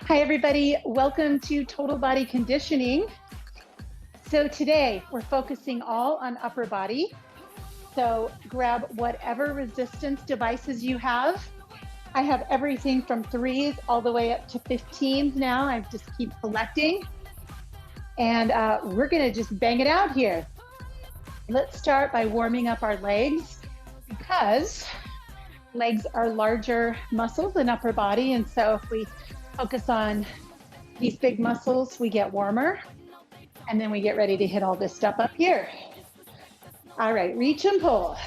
Hi, everybody. Welcome to Total Body Conditioning. So today we're focusing all on upper body. So grab whatever resistance devices you have. I have everything from 3s all the way up to 15s now. I just keep collecting. And we're going to just bang it out here. Let's start by warming up our legs, because legs are larger muscles than upper body. And so if we focus on these big muscles, we get warmer, and then we get ready to hit all this stuff up here. All right, reach and pull.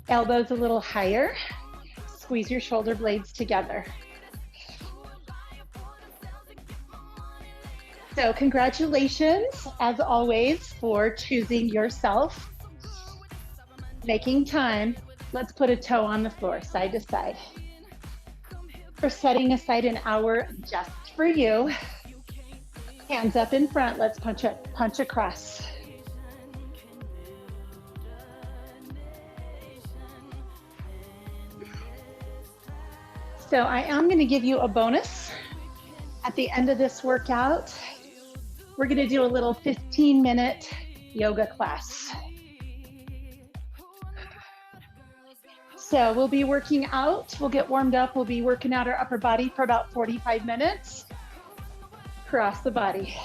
Elbows a little higher. Squeeze your shoulder blades together. So congratulations, as always, for choosing yourself, making time. Let's put a toe on the floor, side to side. We're setting aside an hour just for you. Hands up in front. Let's punch across. So I am going to give you a bonus at the end of this workout. We're going to do a little 15-minute yoga class. So we'll be working out, we'll get warmed up, we'll be working out our upper body for about 45 minutes. Cross the body.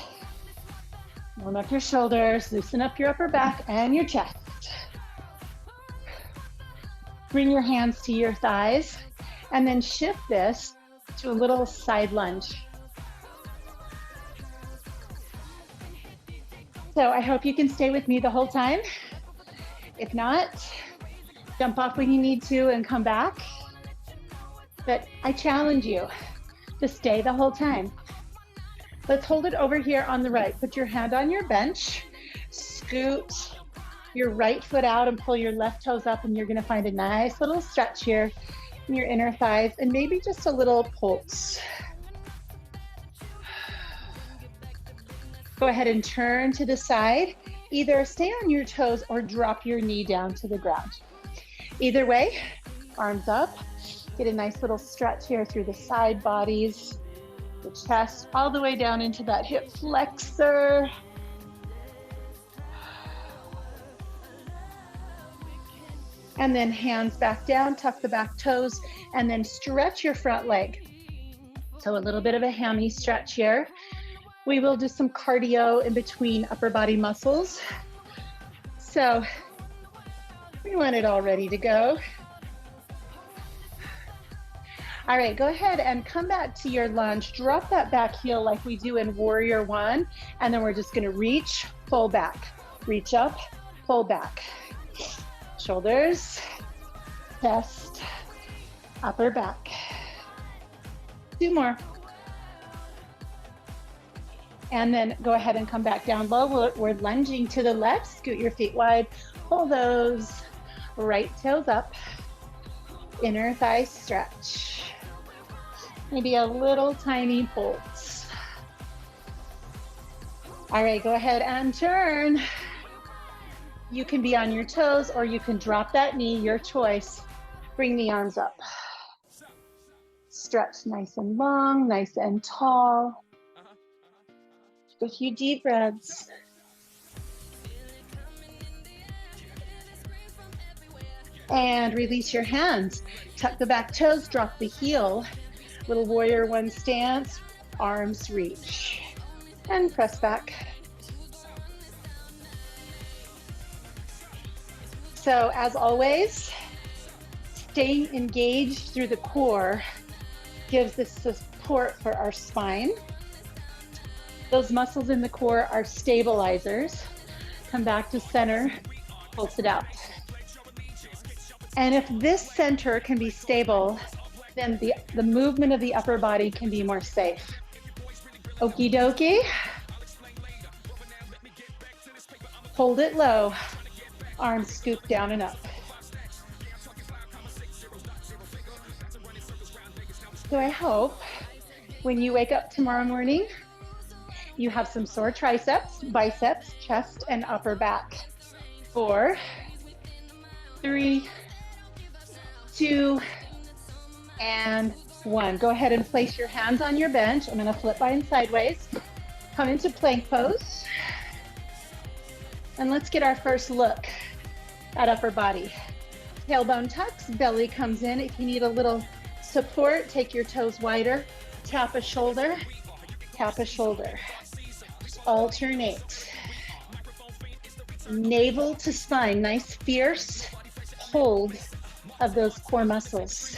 Warm up your shoulders, loosen up your upper back and your chest. Bring your hands to your thighs, and then shift this to a little side lunge. So I hope you can stay with me the whole time. If not, jump off when you need to and come back. But I challenge you to stay the whole time. Let's hold it over here on the right. Put your hand on your bench, scoot your right foot out and pull your left toes up, and you're gonna find a nice little stretch here in your inner thighs, and maybe just a little pulse. Go ahead and turn to the side. Either stay on your toes or drop your knee down to the ground. Either way, arms up. Get a nice little stretch here through the side bodies, the chest, all the way down into that hip flexor. And then hands back down, tuck the back toes, and then stretch your front leg. So a little bit of a hammy stretch here. We will do some cardio in between upper body muscles. So we want it all ready to go. All right, go ahead and come back to your lunge. Drop that back heel like we do in Warrior One, and then we're just gonna reach, pull back. Reach up, pull back. Shoulders, chest, upper back. 2 more. And then go ahead and come back down low. We're lunging to the left. Scoot your feet wide. Pull those right toes up. Inner thigh stretch. Maybe a little tiny pulse. All right, go ahead and turn. You can be on your toes or you can drop that knee, your choice. Bring the arms up. Stretch nice and long, nice and tall. A few deep breaths. And release your hands. Tuck the back toes, drop the heel. Little Warrior One stance, arms reach. And press back. So as always, staying engaged through the core gives us support for our spine. Those muscles in the core are stabilizers. Come back to center, pulse it out. And if this center can be stable, then the movement of the upper body can be more safe. Okie dokie. Hold it low. Arms scoop down and up. So I hope when you wake up tomorrow morning, you have some sore triceps, biceps, chest, and upper back. 4, 3, 2, and 1. Go ahead and place your hands on your bench. I'm gonna flip by and sideways. Come into plank pose. And let's get our first look at upper body. Tailbone tucks, belly comes in. If you need a little support, take your toes wider. Tap a shoulder, tap a shoulder. Alternate. Navel to spine, nice fierce hold of those core muscles.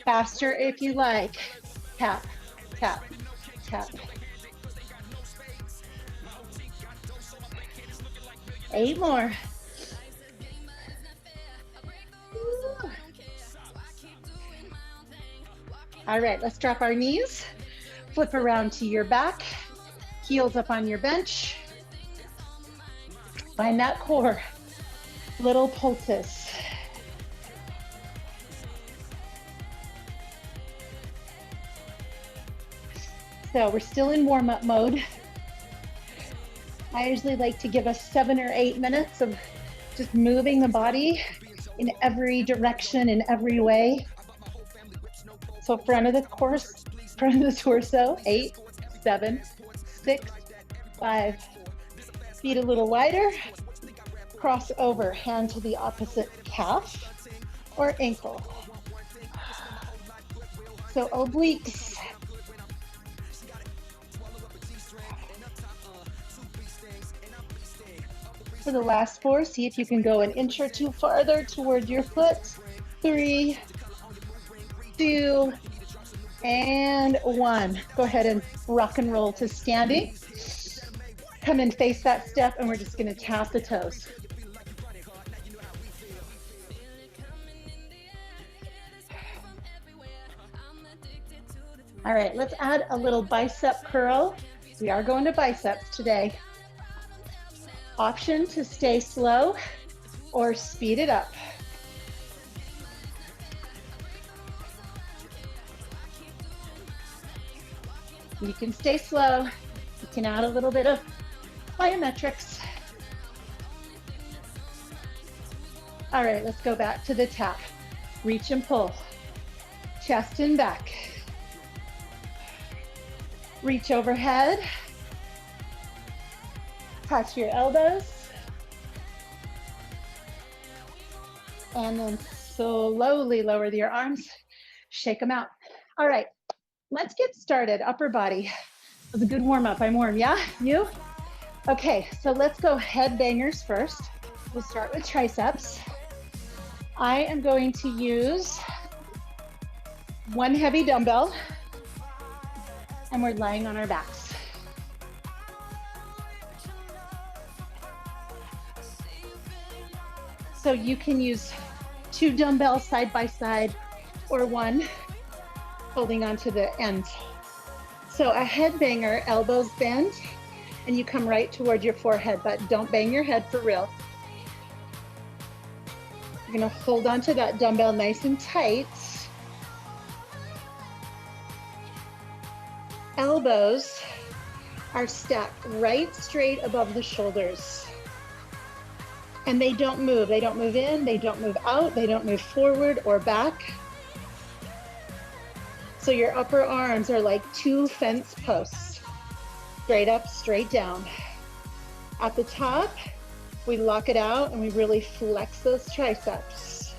Faster if you like. Tap, tap, tap. 8 more. All right, let's drop our knees. Flip around to your back. Heels up on your bench. Find that core. Little poultice. So we're still in warm-up mode. I usually like to give us 7 or 8 minutes of just moving the body in every direction, in every way. So front of the torso, 8, 7, 6, 5. Feet a little wider. Cross over, hand to the opposite calf or ankle. So obliques. For the last 4, see if you can go an inch or 2 farther toward your foot. 3, 2, and 1. Go ahead and rock and roll to standing. Come and face that step, and we're just gonna tap the toes. All right, let's add a little bicep curl. We are going to biceps today. Option to stay slow or speed it up. You can stay slow. You can add a little bit of plyometrics. All right, let's go back to the tap. Reach and pull. Chest and back. Reach overhead. Touch your elbows. And then slowly lower your arms. Shake them out. All right, let's get started. Upper body. It was a good warm up. I'm warm, yeah? You? Okay, so let's go head bangers first. We'll start with triceps. I am going to use 1 heavy dumbbell, and we're lying on our backs. So you can use 2 dumbbells side by side, or 1 holding onto the end. So a head banger, elbows bend, and you come right toward your forehead, but don't bang your head for real. You're gonna hold onto that dumbbell nice and tight. Elbows are stacked right straight above the shoulders. And they don't move. They don't move in, they don't move out, they don't move forward or back. So your upper arms are like 2 fence posts. Straight up, straight down. At the top, we lock it out and we really flex those triceps.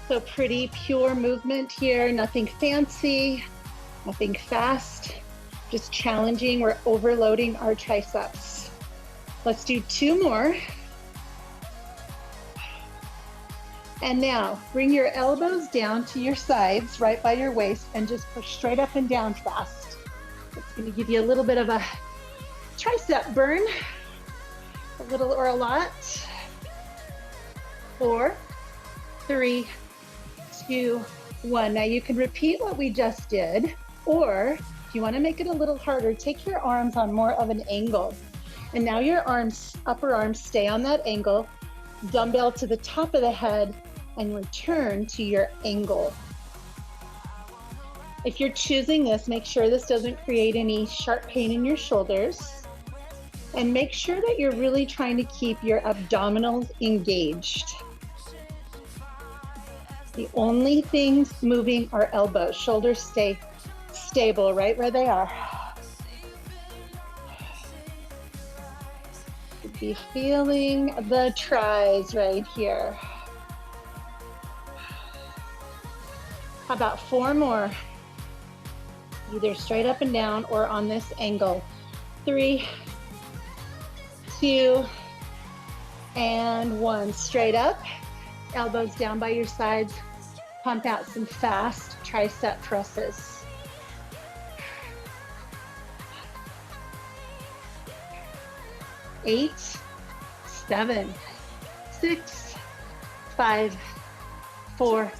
So pretty pure movement here, nothing fancy, nothing fast, just challenging. We're overloading our triceps. Let's do 2 more. And now bring your elbows down to your sides, right by your waist, and just push straight up and down fast. It's going to give you a little bit of a tricep burn, a little or a lot. 4, 3, 2, 1. Now you can repeat what we just did, or if you want to make it a little harder, take your arms on more of an angle. And now your arms, upper arms, stay on that angle, dumbbell to the top of the head, and return to your angle. If you're choosing this, make sure this doesn't create any sharp pain in your shoulders. And make sure that you're really trying to keep your abdominals engaged. The only things moving are elbows. Shoulders stay stable right where they are. Be feeling the tris right here. How about 4 more? Either straight up and down or on this angle. 3, 2, and 1. Straight up, elbows down by your sides. Pump out some fast tricep presses. 8, 7, 6, 5, 4.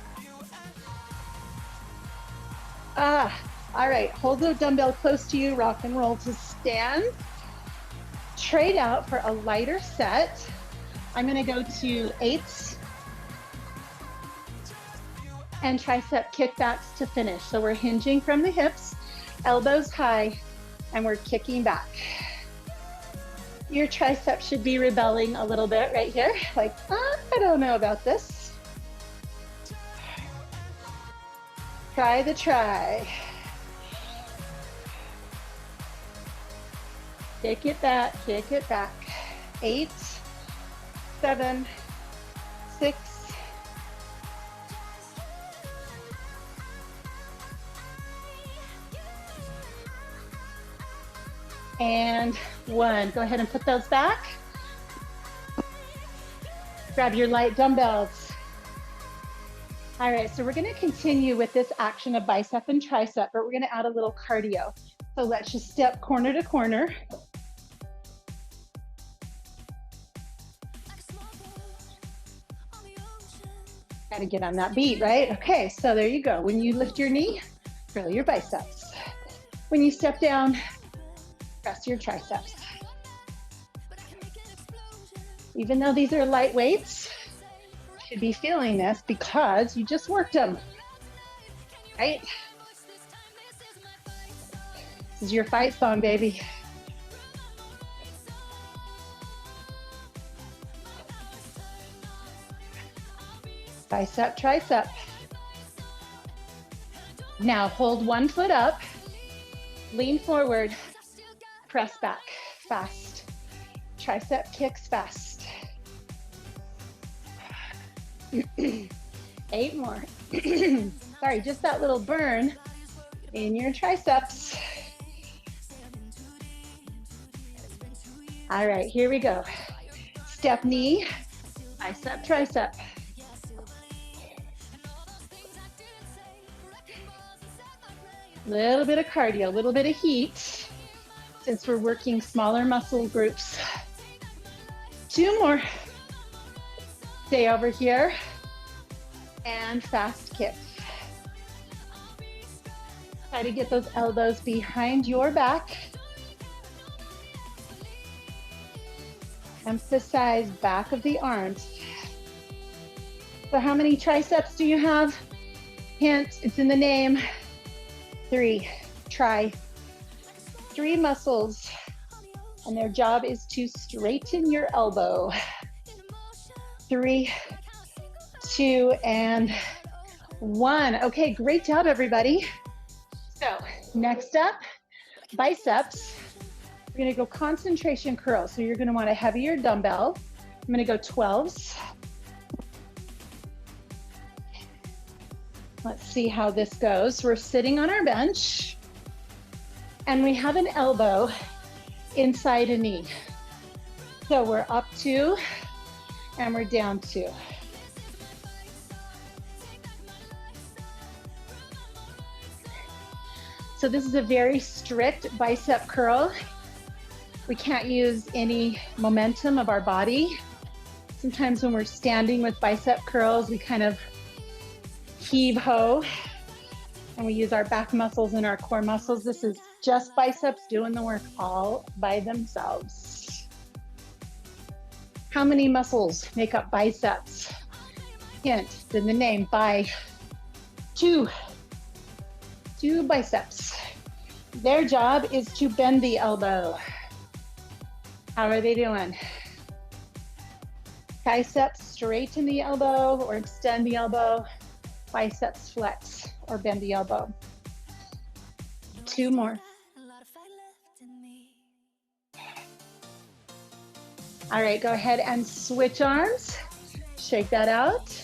All right, hold the dumbbell close to you, rock and roll to stand. Trade out for a lighter set. I'm gonna go to 8s and tricep kickbacks to finish. So we're hinging from the hips, elbows high, and we're kicking back. Your tricep should be rebelling a little bit right here, like, I don't know about this. Try the try. Kick it back, kick it back. 8, 7, 6, and 1. Go ahead and put those back. Grab your light dumbbells. All right, so we're gonna continue with this action of bicep and tricep, but we're gonna add a little cardio. So let's just step corner to corner. Gotta get on that beat, right? Okay, so there you go. When you lift your knee, drill your biceps. When you step down, press your triceps. Even though these are light weights, you should be feeling this because you just worked them, right? This is your fight song, baby. Bicep, tricep. Now hold one foot up, lean forward, press back, fast. Tricep kicks fast. 8 more. Sorry, just that little burn in your triceps. All right, here we go. Step knee, bicep, tricep. Little bit of cardio, a little bit of heat, since we're working smaller muscle groups. 2 more. Stay over here and fast kick. Try to get those elbows behind your back. Emphasize back of the arms. So how many triceps do you have? Hint, it's in the name. 3. Try 3 muscles, and their job is to straighten your elbow. 3, 2, and 1. Okay, great job, everybody. So next up, biceps. We're gonna go concentration curl. So you're gonna want a heavier dumbbell. I'm gonna go 12s. Let's see how this goes. We're sitting on our bench and we have an elbow inside a knee. So we're up 2 and we're down 2. So this is a very strict bicep curl. We can't use any momentum of our body. Sometimes when we're standing with bicep curls, we kind of heave ho, and we use our back muscles and our core muscles. This is just biceps doing the work all by themselves. How many muscles make up biceps? Hint, it's in the name, by 2. 2 biceps. Their job is to bend the elbow. How are they doing? Triceps straighten the elbow or extend the elbow. Biceps flex or bend the elbow. 2 more. All right, go ahead and switch arms. Shake that out.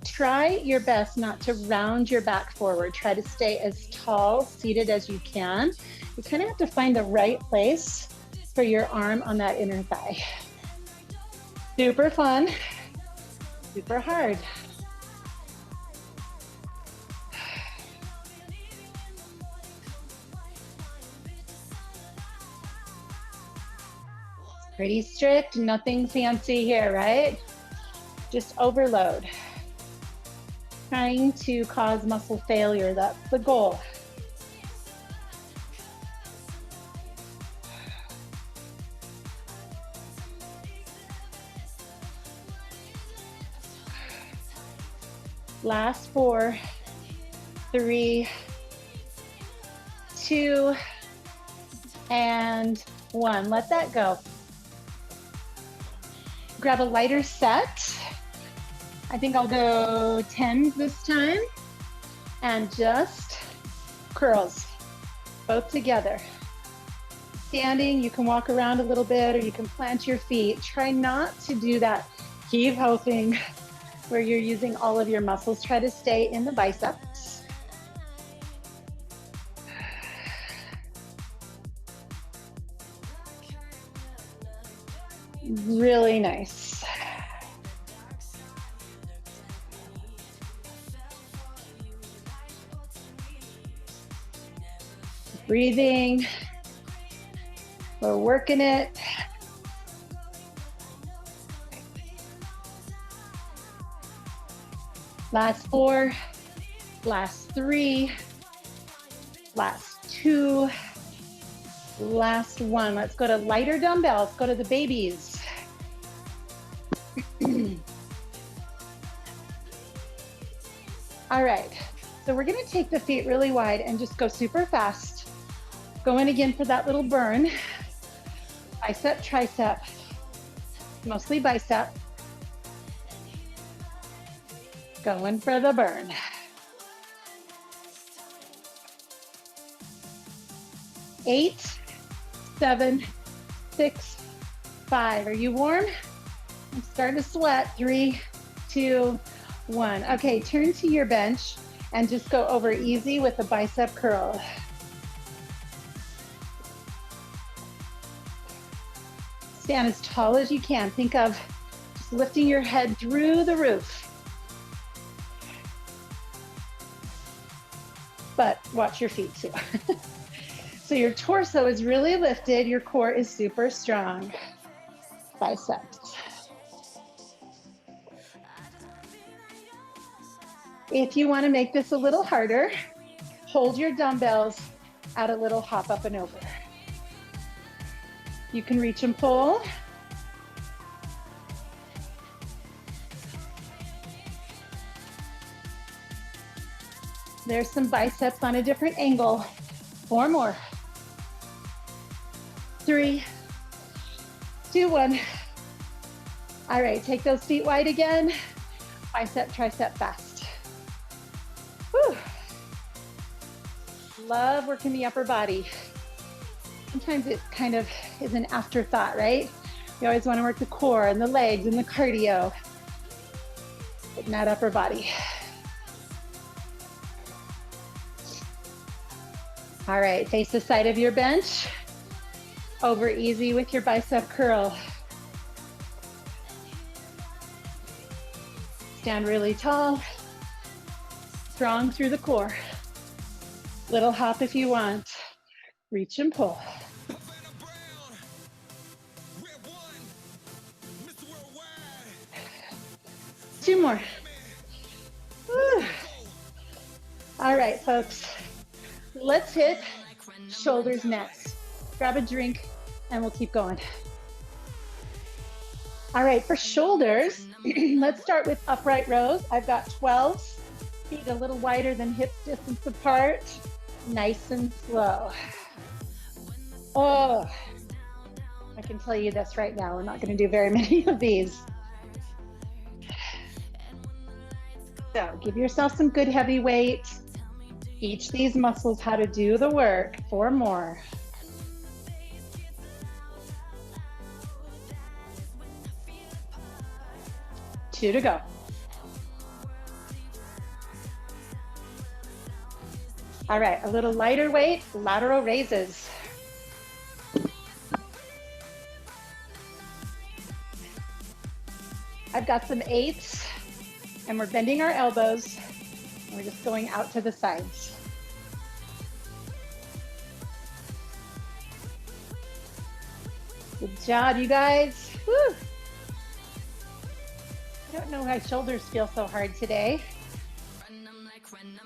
Try your best not to round your back forward. Try to stay as tall seated as you can. You kind of have to find the right place for your arm on that inner thigh. Super fun, super hard. Pretty strict, nothing fancy here, right? Just overload. Trying to cause muscle failure, that's the goal. Last 4, 3, 2, and 1. Let that go. Grab a lighter set. I think I'll go 10 this time. And just curls, both together. Standing, you can walk around a little bit or you can plant your feet. Try not to do that heave-ho thing where you're using all of your muscles. Try to stay in the biceps. Really nice. Breathing. We're working it. Last 4, last 3, last 2, last 1. Let's go to lighter dumbbells. Go to the babies. All right, so we're gonna take the feet really wide and just go super fast. Go in again for that little burn. Bicep, tricep, mostly bicep. Going for the burn. Eight, 7, 6, 5. Are you warm? I'm starting to sweat. 3, 2, 1. Okay, turn to your bench and just go over easy with a bicep curl. Stand as tall as you can. Think of just lifting your head through the roof. But watch your feet too. So your torso is really lifted, your core is super strong. Biceps. If you want to make this a little harder, hold your dumbbells at a little hop up and over. You can reach and pull. There's some biceps on a different angle. 4 more. 3, 2, 1. All right, take those feet wide again. Bicep, tricep fast. Whew. Love working the upper body. Sometimes it kind of is an afterthought, right? You always want to work the core and the legs and the cardio. Getting that upper body. All right, face the side of your bench. Over easy with your bicep curl. Stand really tall. Strong through the core. Little hop if you want. Reach and pull. 2 more. Whew. All right, folks. Let's hit shoulders next. Grab a drink and we'll keep going. All right, for shoulders, let's start with upright rows. I've got 12, feet a little wider than hip distance apart, nice and slow. Oh, I can tell you this right now. We're not going to do very many of these. So give yourself some good heavy weight. Teach these muscles how to do the work. 4 more. Two to go. All right, a little lighter weight, lateral raises. I've got some 8s, and we're bending our elbows, and we're just going out to the sides. Good job, you guys. Woo. I don't know why shoulders feel so hard today.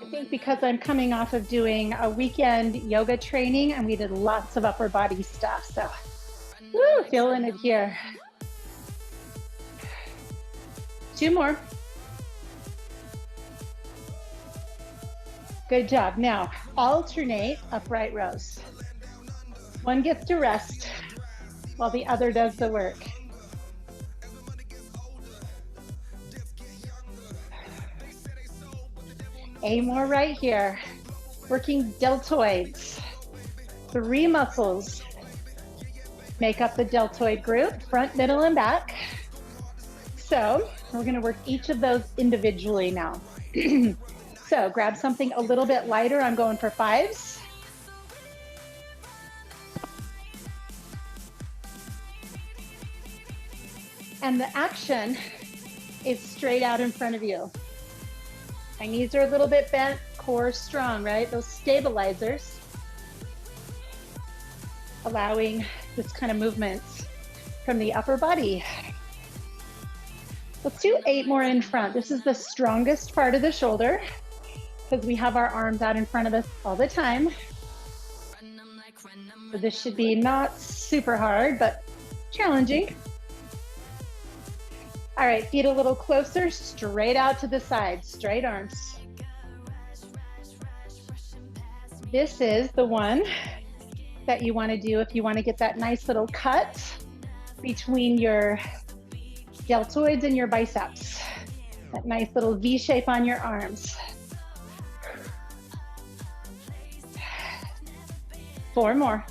I think because I'm coming off of doing a weekend yoga training and we did lots of upper body stuff. So, woo, feeling it here. 2 more. Good job. Now, alternate upright rows. One gets to rest while the other does the work. A more right here. Working deltoids. 3 muscles make up the deltoid group, front, middle, and back. So we're going to work each of those individually now. So grab something a little bit lighter. I'm going for 5s. And the action is straight out in front of you. My knees are a little bit bent, core strong, right? Those stabilizers, allowing this kind of movement from the upper body. Let's do 8 more in front. This is the strongest part of the shoulder because we have our arms out in front of us all the time. So this should be not super hard, but challenging. All right, feet a little closer, straight out to the side, straight arms. This is the one that you want to do if you want to get that nice little cut between your deltoids and your biceps. That nice little V shape on your arms. 4 more.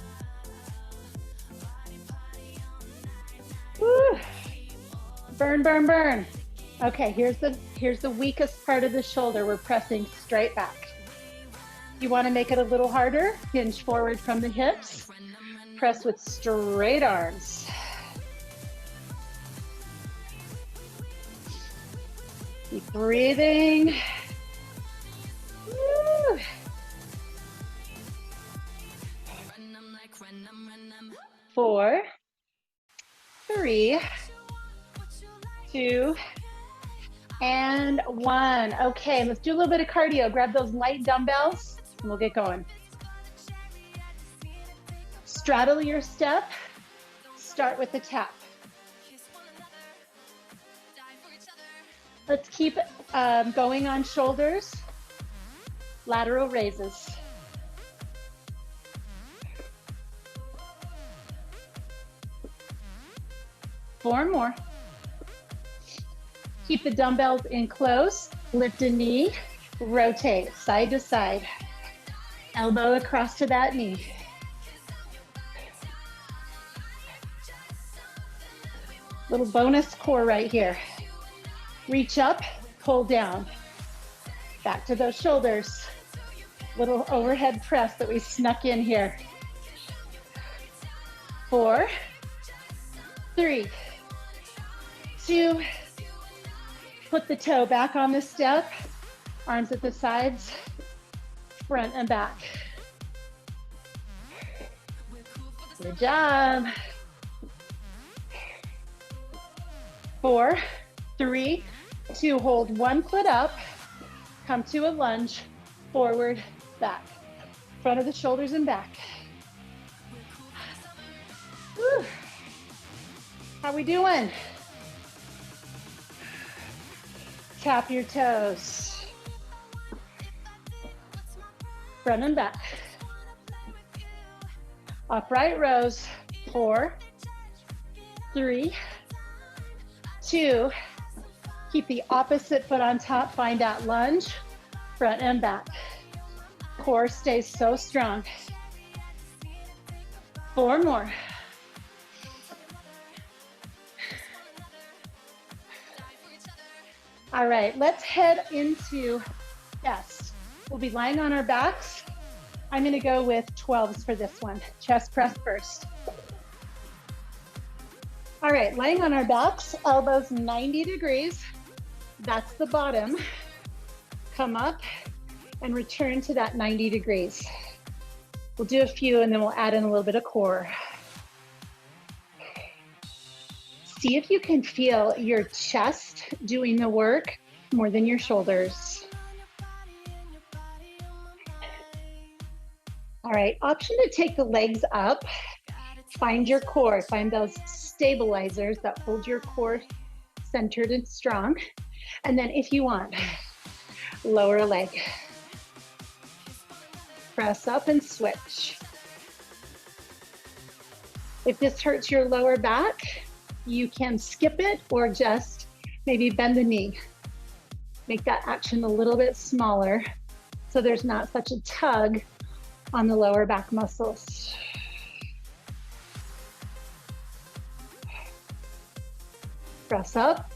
Woo. Burn, burn, burn. Okay, here's the weakest part of the shoulder. We're pressing straight back. You want to make it a little harder? Hinge forward from the hips. Press with straight arms. Keep breathing. Woo. 4, 3, 2, and 1. Okay, let's do a little bit of cardio. Grab those light dumbbells and we'll get going. Straddle your step. Start with the tap. Let's keep going on shoulders. Lateral raises. Four more. Keep the dumbbells in close. Lift a knee. Rotate side to side. Elbow across to that knee. Little bonus core right here. Reach up, pull down. Back to those shoulders. Little overhead press that we snuck in here. 4, 3, 2. Put the toe back on the step. Arms at the sides, front and back. Good job. 4, 3, 2. Hold one foot up. Come to a lunge. Forward, back. Front of the shoulders and back. Whew. How we doing? Tap your toes. Front and back. Upright rows, 4, 3, 2, keep the opposite foot on top, find that lunge, front and back. Core stays so strong. 4 more. All right, let's head into chest. We'll be lying on our backs. I'm gonna go with 12s for this one. Chest press first. All right, lying on our backs, elbows 90 degrees. That's the bottom. Come up and return to that 90 degrees. We'll do a few and then we'll add in a little bit of core. See if you can feel your chest doing the work more than your shoulders. All right, option to take the legs up. Find your core, find those stabilizers that hold your core centered and strong. And then if you want, lower a leg. Press up and switch. If this hurts your lower back, you can skip it or just maybe bend the knee. Make that action a little bit smaller so there's not such a tug on the lower back muscles. Press up,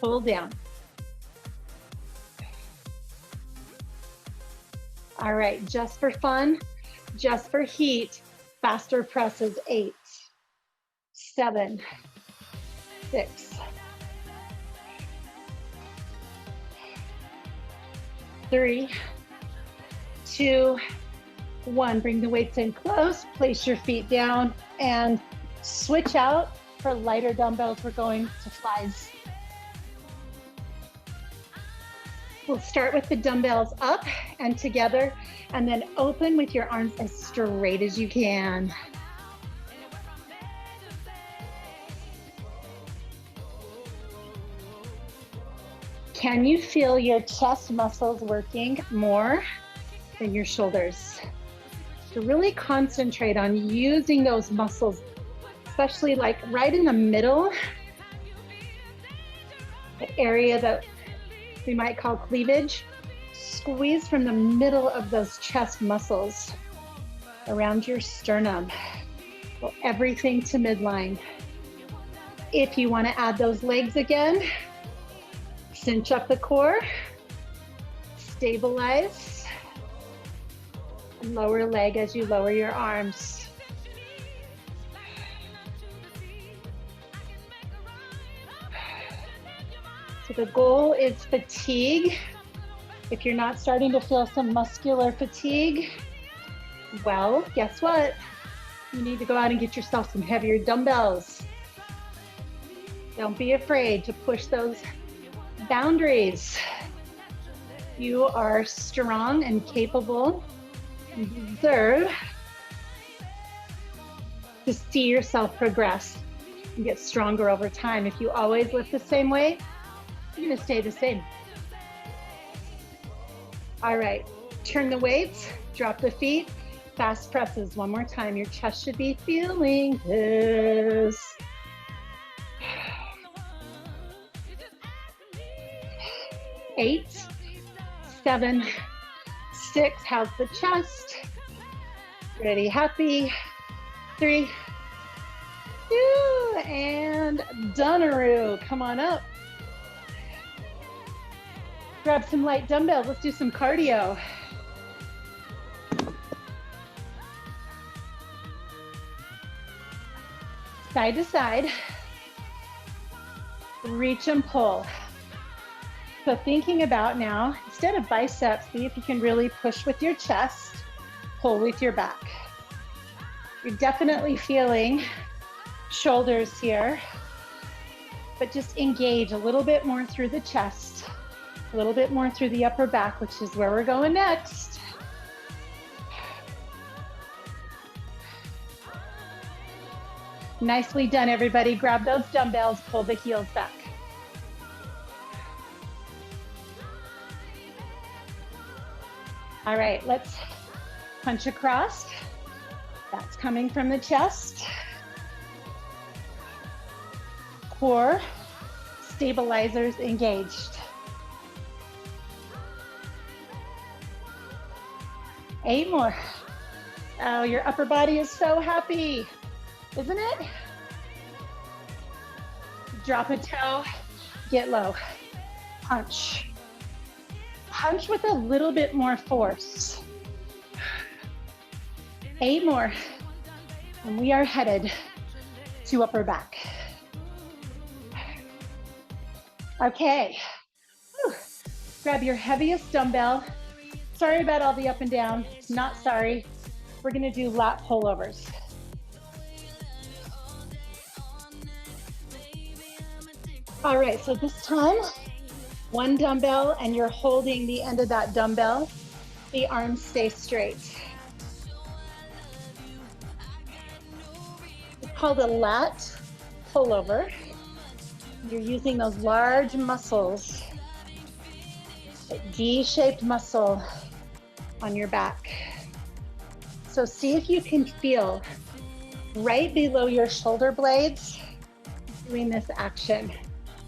pull down. All right, just for fun, just for heat, faster presses, 8, 7, 6, 3, 2, 1. Bring the weights in close, place your feet down, and switch out. For lighter dumbbells, we're going to flies. We'll start with the dumbbells up and together, and then open with your arms as straight as you can. Can you feel your chest muscles working more than your shoulders? So really concentrate on using those muscles, especially like right in the middle, the area that we might call cleavage. Squeeze from the middle of those chest muscles around your sternum. Pull everything to midline. If you want to add those legs again, cinch up the core, stabilize, and lower leg as you lower your arms. So the goal is fatigue. If you're not starting to feel some muscular fatigue, well, guess what? You need to go out and get yourself some heavier dumbbells. Don't be afraid to push those boundaries. You are strong and capable and deserve to see yourself progress and get stronger over time. If you always lift the same way, you're gonna stay the same. All right, turn the weights, drop the feet, fast presses. One more time, your chest should be feeling this. 8, 7, 6, how's the chest? Ready, happy, 3, 2, and Donaroo, come on up. Grab some light dumbbells, let's do some cardio. Side to side, reach and pull. So thinking about now, instead of biceps, see if you can really push with your chest, pull with your back. You're definitely feeling shoulders here, but just engage a little bit more through the chest, a little bit more through the upper back, which is where we're going next. Nicely done, everybody. Grab those dumbbells, pull the heels back. All right, let's punch across. That coming from the chest. Core stabilizers engaged. 8 more. Oh, your upper body is so happy, isn't it? Drop a toe, get low. Punch. Punch with a little bit more force. 8 more. And we are headed to upper back. Okay. Whew. Grab your heaviest dumbbell. Sorry about all the up and down. Not sorry. We're gonna do lat pullovers. All right, so this time, one dumbbell and you're holding the end of that dumbbell. The arms stay straight. It's called a lat pullover. You're using those large muscles, that D-shaped muscle on your back. So see if you can feel right below your shoulder blades doing this action.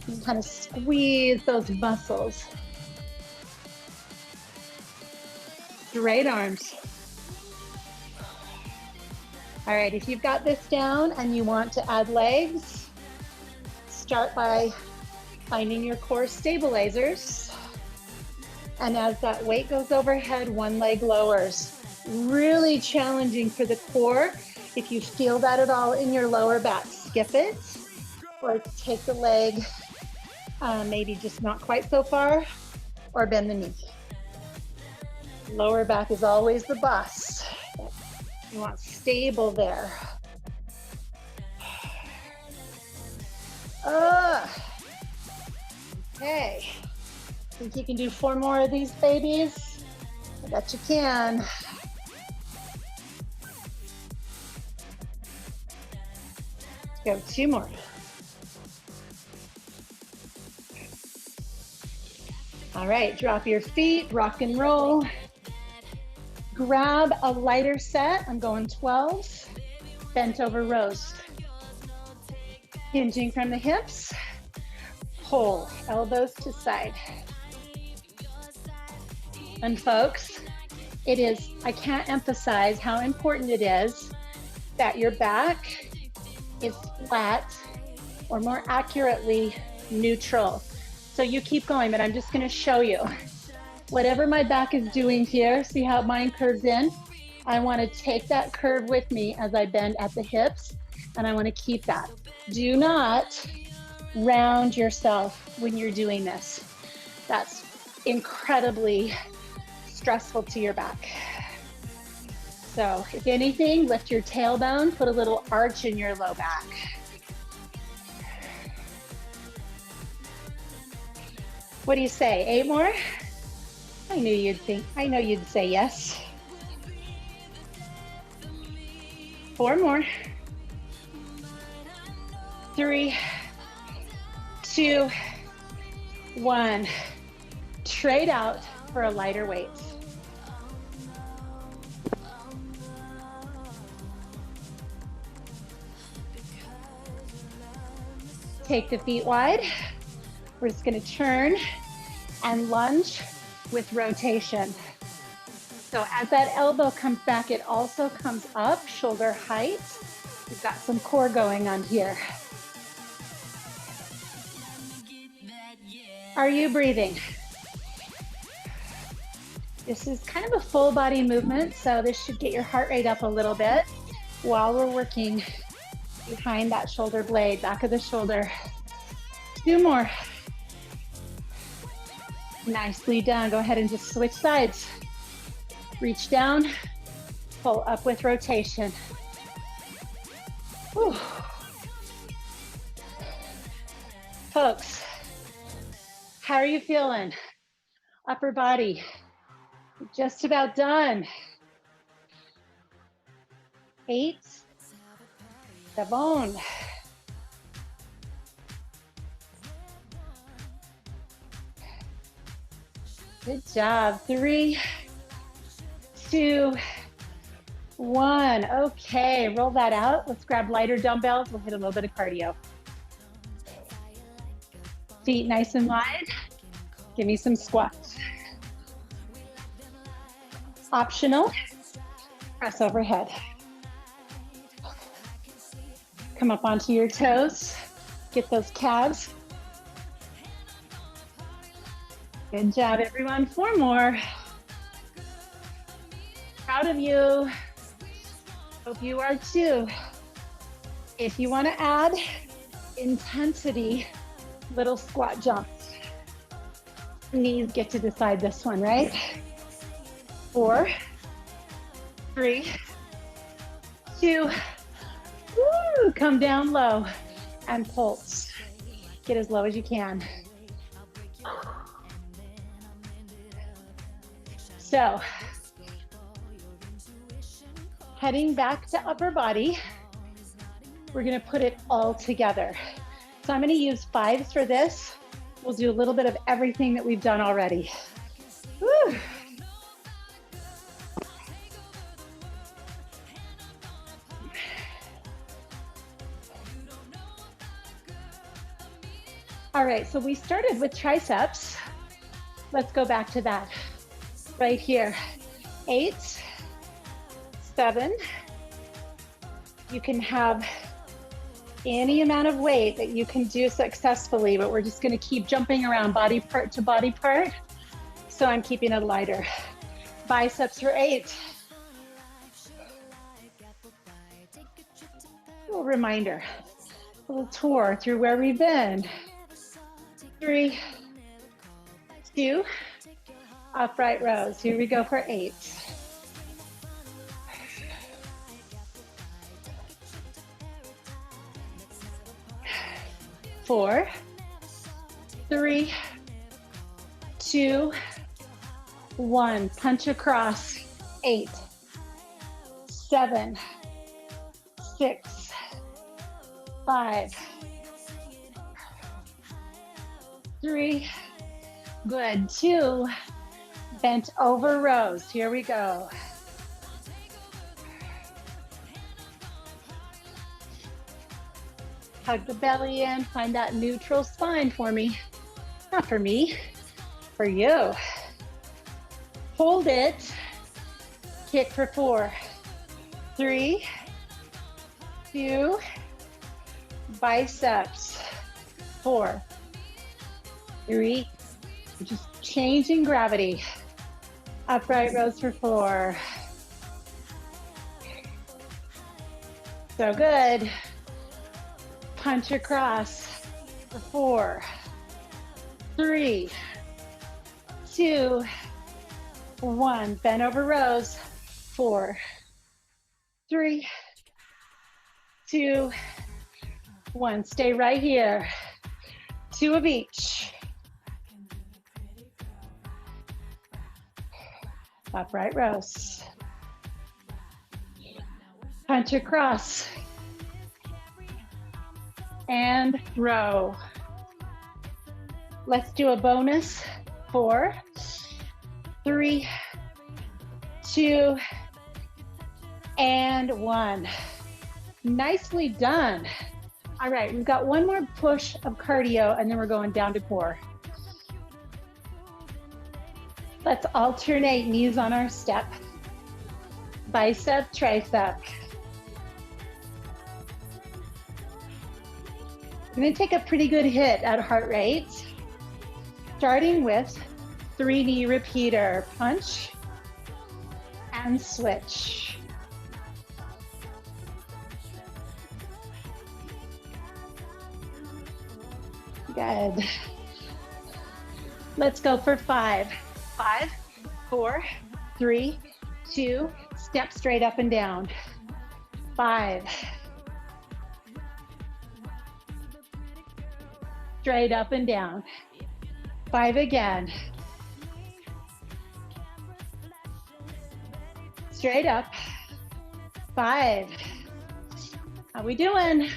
You kind of squeeze those muscles. Straight arms. All right, if you've got this down and you want to add legs, start by finding your core stabilizers. And as that weight goes overhead, one leg lowers. Really challenging for the core. If you feel that at all in your lower back, skip it or take the leg maybe just not quite so far, or bend the knee. Lower back is always the boss. You want stable there. Okay. Think you can do 4 more of these babies? I bet you can. Go 2 more. All right, drop your feet, rock and roll. Grab a lighter set. I'm going 12s, bent over rows. Hinging from the hips, pull, elbows to side. And folks, I can't emphasize how important it is that your back is flat, or more accurately, neutral. So you keep going, but I'm just gonna show you. Whatever my back is doing here, see how mine curves in? I wanna take that curve with me as I bend at the hips, and I wanna keep that. Do not round yourself when you're doing this. That's incredibly stressful to your back. So if anything, lift your tailbone, put a little arch in your low back. What do you say, 8 more? I know you'd say yes. 4 more. 3, 2, 1. Trade out for a lighter weight. Take the feet wide. We're just gonna turn and lunge with rotation. So as that elbow comes back, it also comes up, shoulder height. We've got some core going on here. Are you breathing? This is kind of a full body movement, so this should get your heart rate up a little bit while we're working behind that shoulder blade, back of the shoulder. 2 more. Nicely done. Go ahead and just switch sides. Reach down, pull up with rotation. Whew. Folks, how are you feeling? Upper body, just about done. 8, 7. Good job. 3, 2, 1. Okay, roll that out. Let's grab lighter dumbbells. We'll hit a little bit of cardio. Feet nice and wide. Give me some squats. Optional, press overhead. Come up onto your toes. Get those calves. Good job, everyone. 4 more. Proud of you. Hope you are too. If you want to add intensity, little squat jumps. Knees get to decide this one, right? 4, 3, 2, woo, come down low and pulse. Get as low as you can. So, heading back to upper body, we're gonna put it all together. So I'm gonna use 5s for this. We'll do a little bit of everything that we've done already. Woo. All right, so we started with triceps. Let's go back to that. Right here, 8, 7. You can have any amount of weight that you can do successfully, but we're just gonna keep jumping around body part to body part. So I'm keeping it lighter. Biceps for 8. A little reminder, a little tour through where we've been. 3, 2, upright rows. Here we go for 8. 4, 3, 2, 1. Punch across. 8, 7, 6, 5, 3, good. 2, bent over rows. Here we go. Hug the belly in, find that neutral spine for me. Not for me, for you. Hold it, kick for 4, 3, 2, biceps, 4, 3, just changing gravity. Upright rows for 4. So good. Punch across for 4, 3, 2, 1. Bend over rows. 4, 3, 2, 1. Stay right here. 2 of each. Upright rows. Punch across. And row. Let's do a bonus. 4, 3, 2, and 1. Nicely done. All right, we've got one more push of cardio and then we're going down to core. Let's alternate knees on our step. Bicep, tricep. I'm gonna take a pretty good hit at heart rate, starting with 3 knee repeater. Punch and switch. Good. Let's go for 5. 5, 4, 3, 2, step straight up and down. 5. Straight up and down. 5 again. Straight up. 5. How we doing?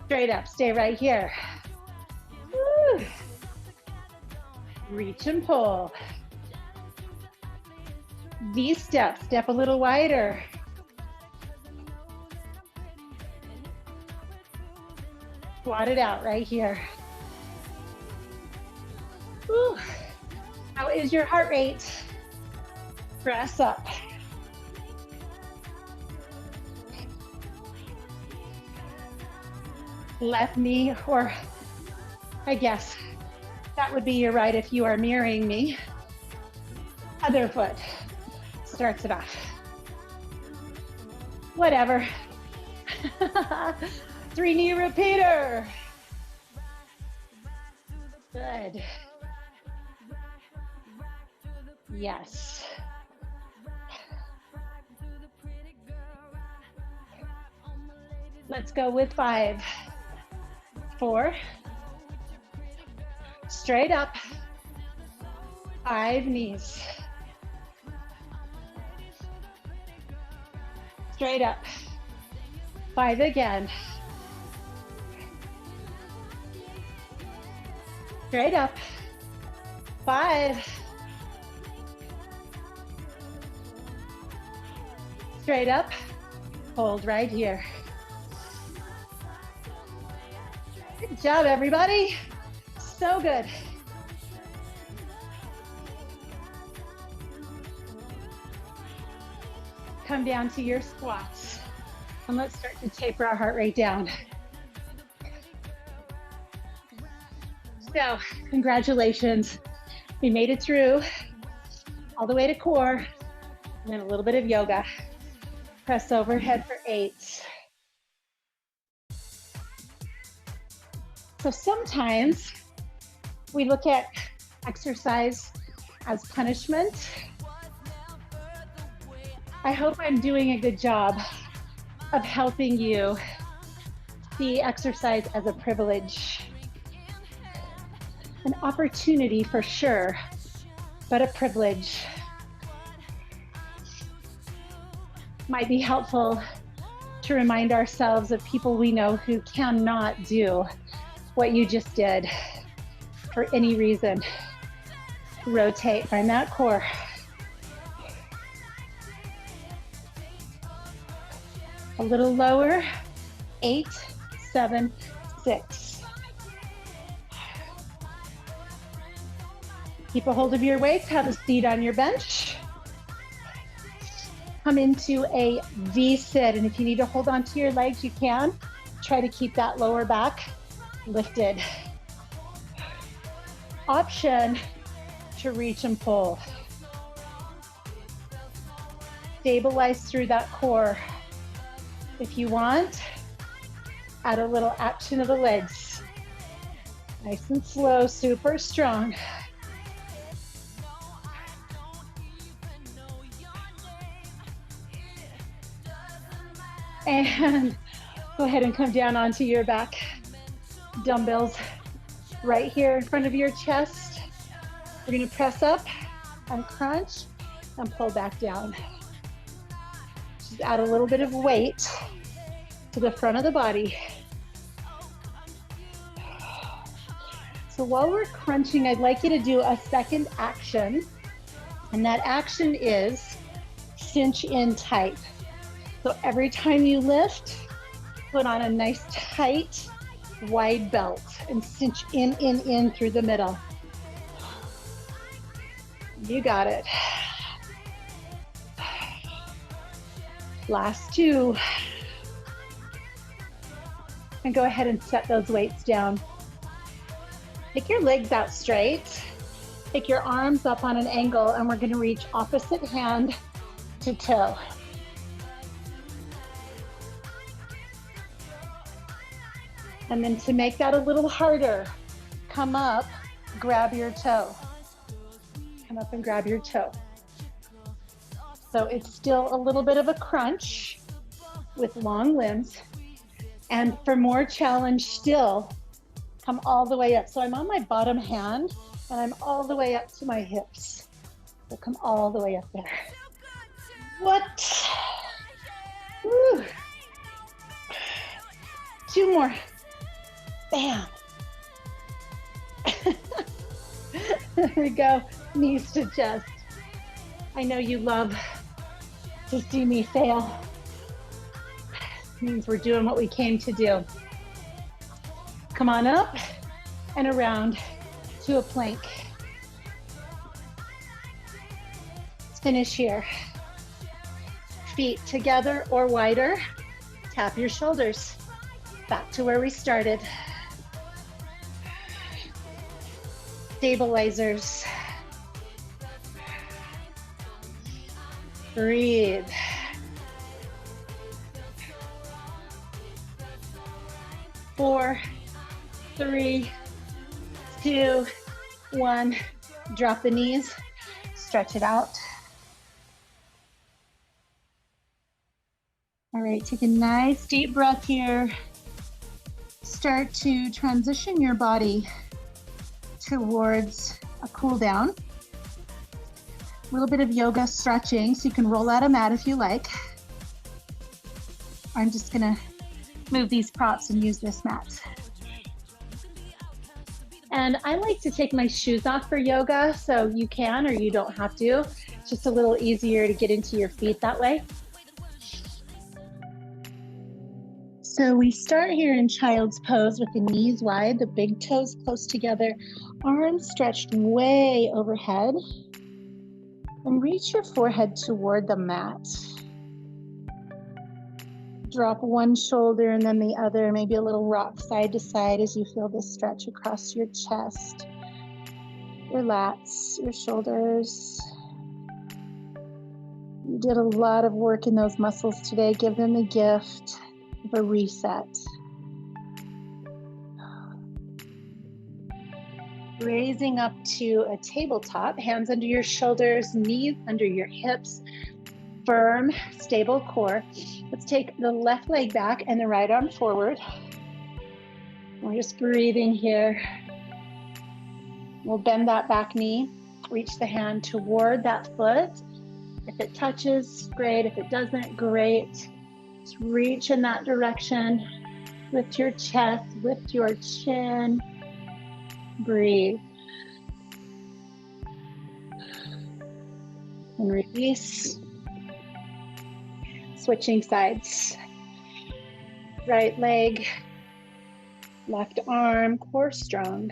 Straight up, stay right here. Woo. Reach and pull. V step, step a little wider. Squat it out right here. Whew. How is your heart rate? Press up. Left knee, or I guess that would be your right if you are mirroring me. Other foot starts it off. Whatever. 3-knee repeater. Good. Yes. Let's go with 5, 4, straight up, 5 knees, straight up, 5 again, straight up, 5, straight up, hold right here. Good job, everybody. So good. Come down to your squats. And let's start to taper our heart rate down. So, congratulations. We made it through all the way to core, and then a little bit of yoga. Press overhead for 8. So sometimes we look at exercise as punishment. I hope I'm doing a good job of helping you see exercise as a privilege. An opportunity for sure, but a privilege. Might be helpful to remind ourselves of people we know who cannot do what you just did for any reason. Rotate, find that core. A little lower, 8, 7, 6. Keep a hold of your weights, have a seat on your bench. Come into a V sit, and if you need to hold on to your legs, you can. Try to keep that lower back lifted. Option to reach and pull. Stabilize through that core. If you want, add a little action of the legs. Nice and slow, super strong. And go ahead and come down onto your back. Dumbbells right here in front of your chest. We're gonna press up and crunch and pull back down. Just add a little bit of weight to the front of the body. So while we're crunching, I'd like you to do a second action, and that action is cinch in tight. So every time you lift, put on a nice tight, wide belt and cinch in through the middle. You got it. Last 2. And go ahead and set those weights down. Take your legs out straight. Take your arms up on an angle, and we're gonna reach opposite hand to toe. And then to make that a little harder, come up, grab your toe. Come up and grab your toe. So it's still a little bit of a crunch with long limbs. And for more challenge still, come all the way up. So I'm on my bottom hand and I'm all the way up to my hips. So come all the way up there. What? Woo. 2 more. Bam. There we go. Knees to chest. I know you love to see me fail. Means we're doing what we came to do. Come on up and around to a plank. Let's finish here. Feet together or wider. Tap your shoulders. Back to where we started. Stabilizers. Breathe. Four, three, two, one. Drop the knees, stretch it out. All right, take a nice deep breath here. Start to transition your body towards a cool down. A little bit of yoga stretching, so you can roll out a mat if you like. I'm just gonna move these props and use this mat. And I like to take my shoes off for yoga, so you can or you don't have to. It's just a little easier to get into your feet that way. So we start here in child's pose with the knees wide, the big toes close together, arms stretched way overhead, and reach your forehead toward the mat. Drop one shoulder and then the other, maybe a little rock side to side as you feel this stretch across your chest, your lats, your shoulders. You did a lot of work in those muscles today. Give them the gift of a reset. Raising up to a tabletop, hands under your shoulders, knees under your hips, firm, stable core. Let's take the left leg back and the right arm forward. We're just breathing here. We'll bend that back knee, reach the hand toward that foot. If it touches, great. If it doesn't, great. Just reach in that direction. Lift your chest, lift your chin. Breathe. And release. Switching sides. Right leg, left arm, core strong.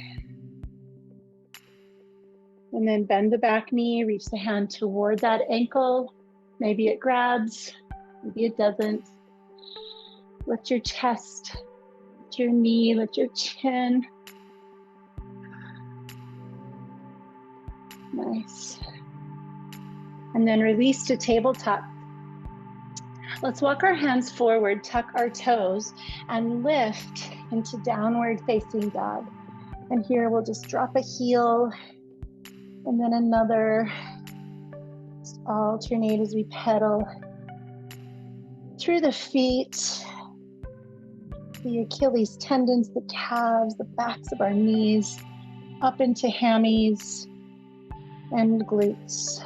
And then bend the back knee, reach the hand toward that ankle. Maybe it grabs, maybe it doesn't. Lift your chest, lift your knee, lift your chin. Nice. And then release to tabletop. Let's walk our hands forward, tuck our toes, and lift into downward facing dog. And here we'll just drop a heel and then another. Just alternate as we pedal through the feet, the Achilles tendons, the calves, the backs of our knees, up into hammies and glutes.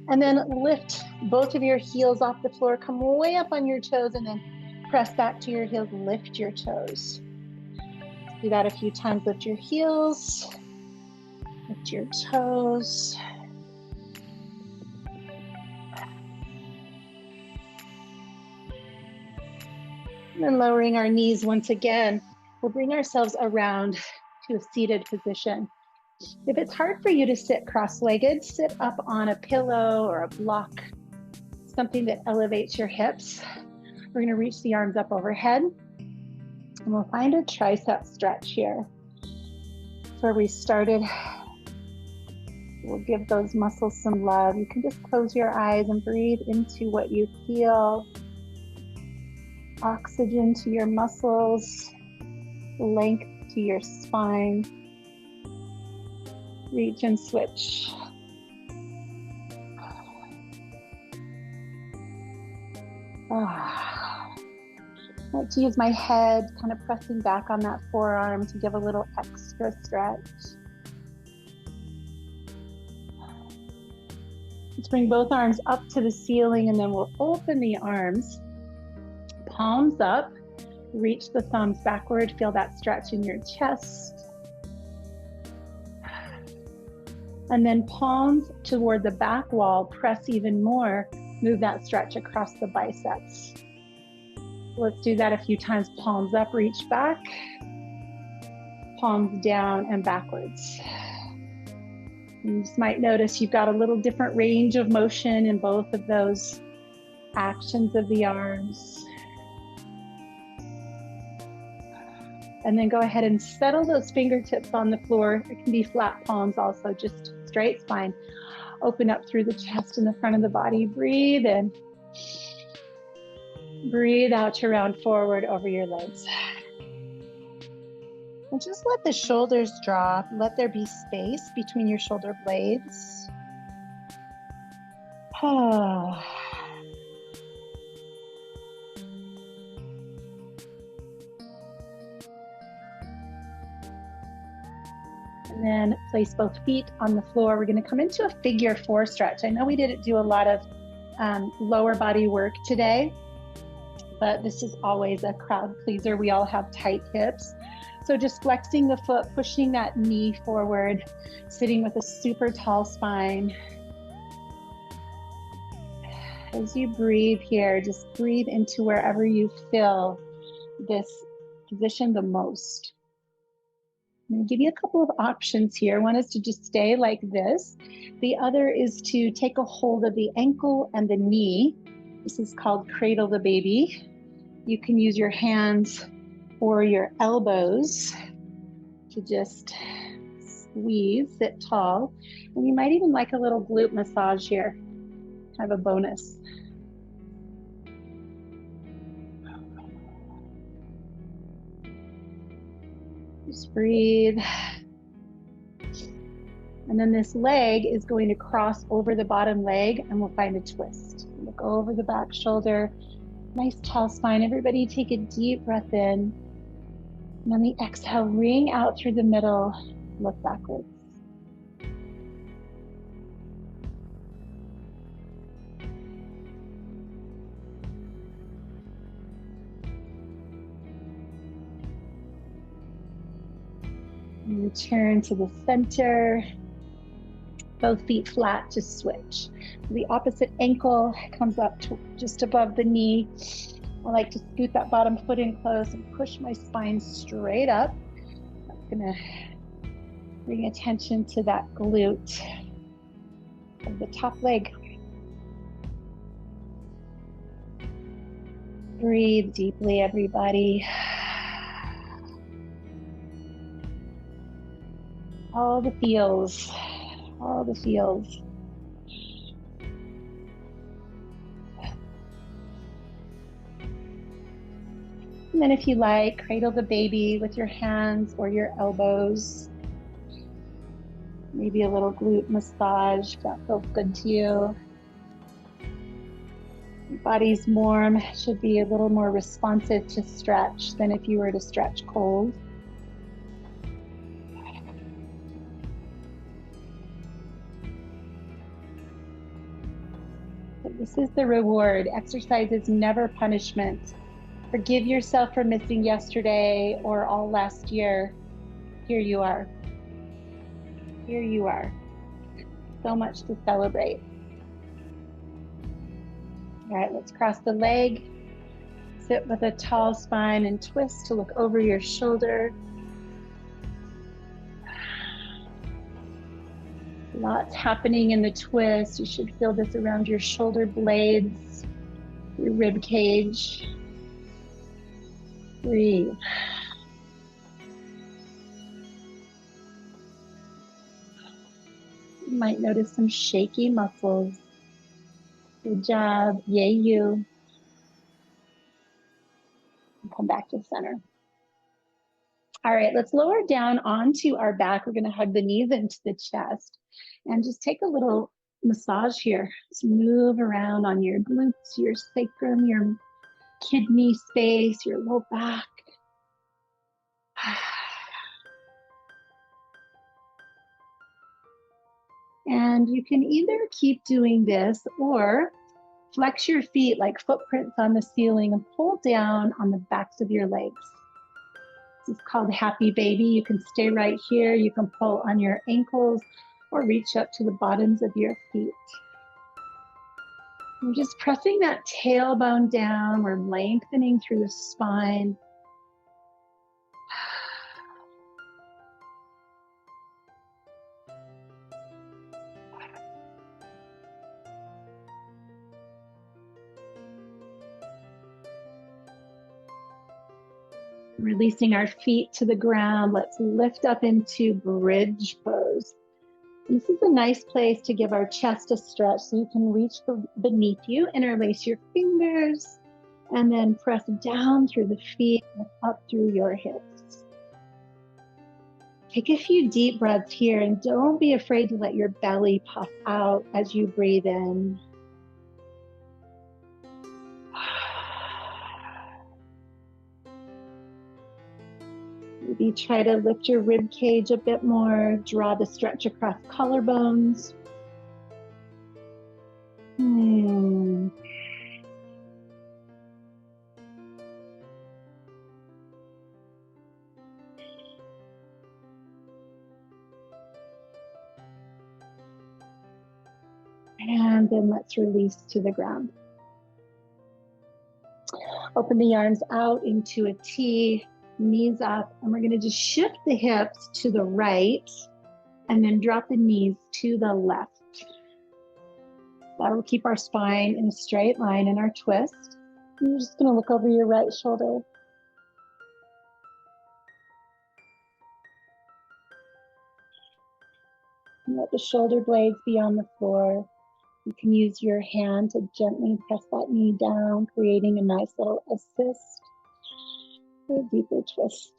And then lift both of your heels off the floor, come way up on your toes, and then press back to your heels, lift your toes. Do that a few times, lift your heels, lift your toes. And then lowering our knees once again, we'll bring ourselves around to a seated position. If it's hard for you to sit cross-legged, sit up on a pillow or a block, something that elevates your hips. We're going to reach the arms up overhead, and we'll find a tricep stretch here. Where we started, we'll give those muscles some love. You can just close your eyes and breathe into what you feel. Oxygen to your muscles, length to your spine. Reach and switch. I like to use my head, kind of pressing back on that forearm to give a little extra stretch. Let's bring both arms up to the ceiling, and then we'll open the arms, palms up, reach the thumbs backward, feel that stretch in your chest. And then palms toward the back wall, press even more, move that stretch across the biceps. Let's do that a few times. Palms up, reach back. Palms down and backwards. You just might notice you've got a little different range of motion in both of those actions of the arms. And then go ahead and settle those fingertips on the floor. It can be flat palms also, just straight spine. Open up through the chest and the front of the body. Breathe in. Breathe out to round forward over your legs. And just let the shoulders drop. Let there be space between your shoulder blades. And then place both feet on the floor. We're going to come into a figure 4 stretch. I know we didn't do a lot of lower body work today, but this is always a crowd pleaser. We all have tight hips. So just flexing the foot, pushing that knee forward, sitting with a super tall spine. As you breathe here, just breathe into wherever you feel this position the most. I'm going to give you a couple of options here. One is to just stay like this. The other is to take a hold of the ankle and the knee. This is called cradle the baby. You can use your hands or your elbows to just squeeze, sit tall. And you might even like a little glute massage here, kind of a bonus. Just breathe. And then this leg is going to cross over the bottom leg and we'll find a twist. Look over the back shoulder, nice tall spine. Everybody take a deep breath in. And on the exhale, ring out through the middle, look backwards. And return to the center. Both feet flat, just switch. The opposite ankle comes up to just above the knee. I like to scoot that bottom foot in close and push my spine straight up. I'm gonna bring attention to that glute of the top leg. Breathe deeply, everybody. All the feels, all the feels. And then if you like, cradle the baby with your hands or your elbows. Maybe a little glute massage, if that feels good to you. Your body's warm, should be a little more responsive to stretch than if you were to stretch cold. But this is the reward. Exercise is never punishment. Forgive yourself for missing yesterday or all last year. Here you are. Here you are. So much to celebrate. All right, let's cross the leg. Sit with a tall spine and twist to look over your shoulder. Lots happening in the twist. You should feel this around your shoulder blades, your rib cage. Breathe. You might notice some shaky muscles. Good job. Yay, you. And come back to center. All right, let's lower down onto our back. We're going to hug the knees into the chest and just take a little massage here. Just move around on your glutes, your sacrum, your kidney space, your low back. And you can either keep doing this or flex your feet like footprints on the ceiling and pull down on the backs of your legs. This is called Happy Baby. You can stay right here. You can pull on your ankles or reach up to the bottoms of your feet. We're just pressing that tailbone down. We're lengthening through the spine. Releasing our feet to the ground. Let's lift up into bridge pose. This is a nice place to give our chest a stretch so you can reach beneath you, interlace your fingers, and then press down through the feet and up through your hips. Take a few deep breaths here and don't be afraid to let your belly puff out as you breathe in. Maybe try to lift your rib cage a bit more, draw the stretch across collarbones. And then let's release to the ground. Open the arms out into a T, knees up, and we're gonna just shift the hips to the right and then drop the knees to the left. That'll keep our spine in a straight line in our twist. You're just gonna look over your right shoulder. And let the shoulder blades be on the floor. You can use your hand to gently press that knee down, creating a nice little assist for a deeper twist.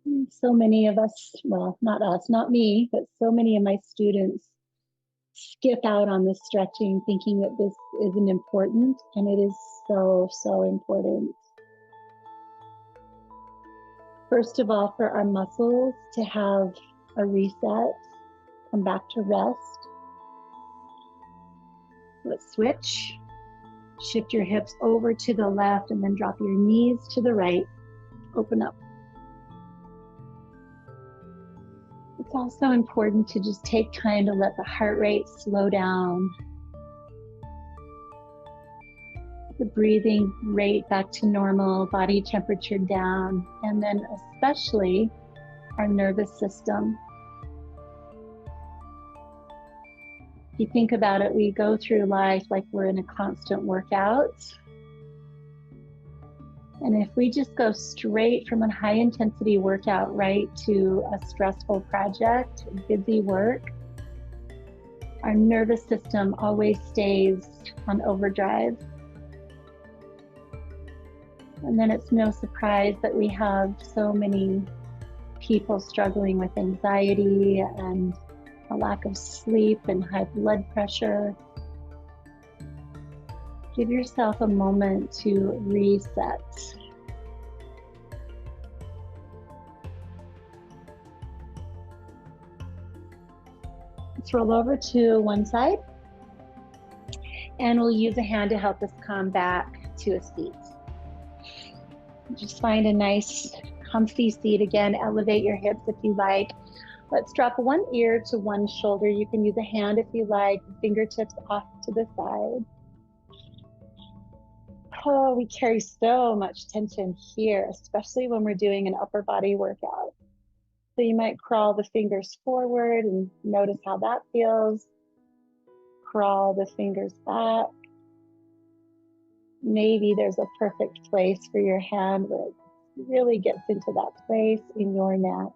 And so many of us, well, not us, not me, but so many of my students skip out on this stretching thinking that this isn't important, and it is so, so important. First of all, for our muscles to have a reset, come back to rest. Let's switch. Shift your hips over to the left and then drop your knees to the right. Open up. It's also important to just take time to let the heart rate slow down. The breathing rate back to normal, body temperature down, and then especially our nervous system. If you think about it, we go through life like we're in a constant workout. And if we just go straight from a high intensity workout right to a stressful project, busy work, our nervous system always stays on overdrive. And then it's no surprise that we have so many people struggling with anxiety and a lack of sleep and high blood pressure. Give yourself a moment to reset. Let's roll over to one side, and we'll use a hand to help us come back to a seat. Just find a nice comfy seat. Again, elevate your hips if you like. Let's drop one ear to one shoulder. You can use a hand if you like, fingertips off to the side. Oh, we carry so much tension here, especially when we're doing an upper body workout. So you might crawl the fingers forward and notice how that feels. Crawl the fingers back. Maybe there's a perfect place for your hand where it really gets into that place in your neck.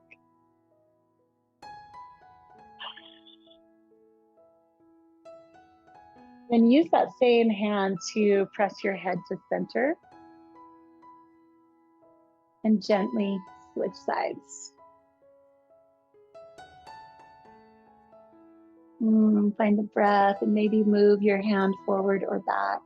Then use that same hand to press your head to center and gently switch sides. Find the breath and maybe move your hand forward or back.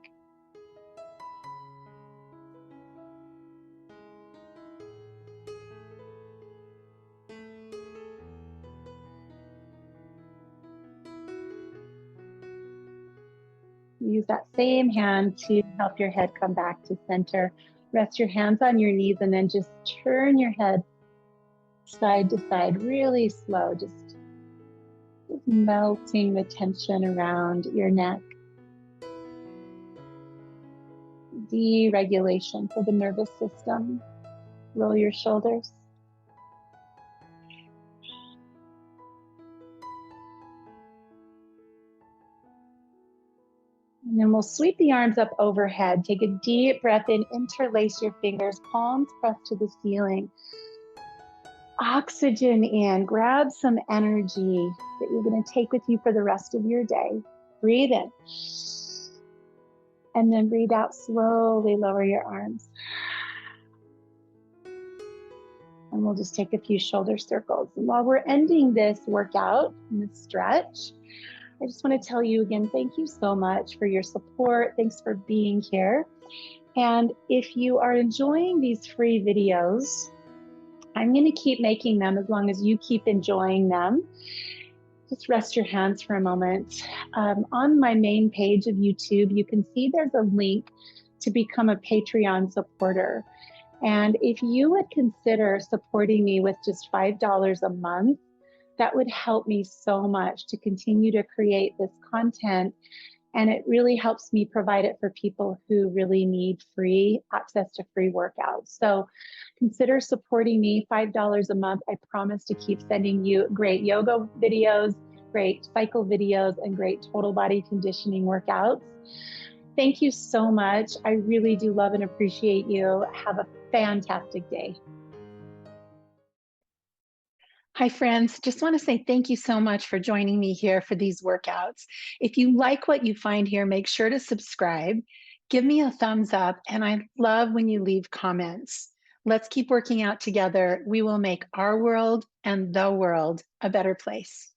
Use that same hand to help your head come back to center. Rest your hands on your knees and then just turn your head side to side, really slow, just melting the tension around your neck. Deregulation for the nervous system. Roll your shoulders. And then we'll sweep the arms up overhead. Take a deep breath in, interlace your fingers, palms pressed to the ceiling. Oxygen in, grab some energy that you're going to take with you for the rest of your day. Breathe in. And then breathe out, slowly lower your arms. And we'll just take a few shoulder circles. And while we're ending this workout and this stretch, I just want to tell you again, thank you so much for your support. Thanks for being here. And if you are enjoying these free videos, I'm going to keep making them as long as you keep enjoying them. Just rest your hands for a moment. On my main page of YouTube, you can see there's a link to become a Patreon supporter. And if you would consider supporting me with just $5 a month, that would help me so much to continue to create this content. And it really helps me provide it for people who really need free access to free workouts. So consider supporting me, $5 a month. I promise to keep sending you great yoga videos, great cycle videos, and great total body conditioning workouts. Thank you so much. I really do love and appreciate you. Have a fantastic day. Hi, friends. Just want to say thank you so much for joining me here for these workouts. If you like what you find here, make sure to subscribe, give me a thumbs up, and I love when you leave comments. Let's keep working out together. We will make our world and the world a better place.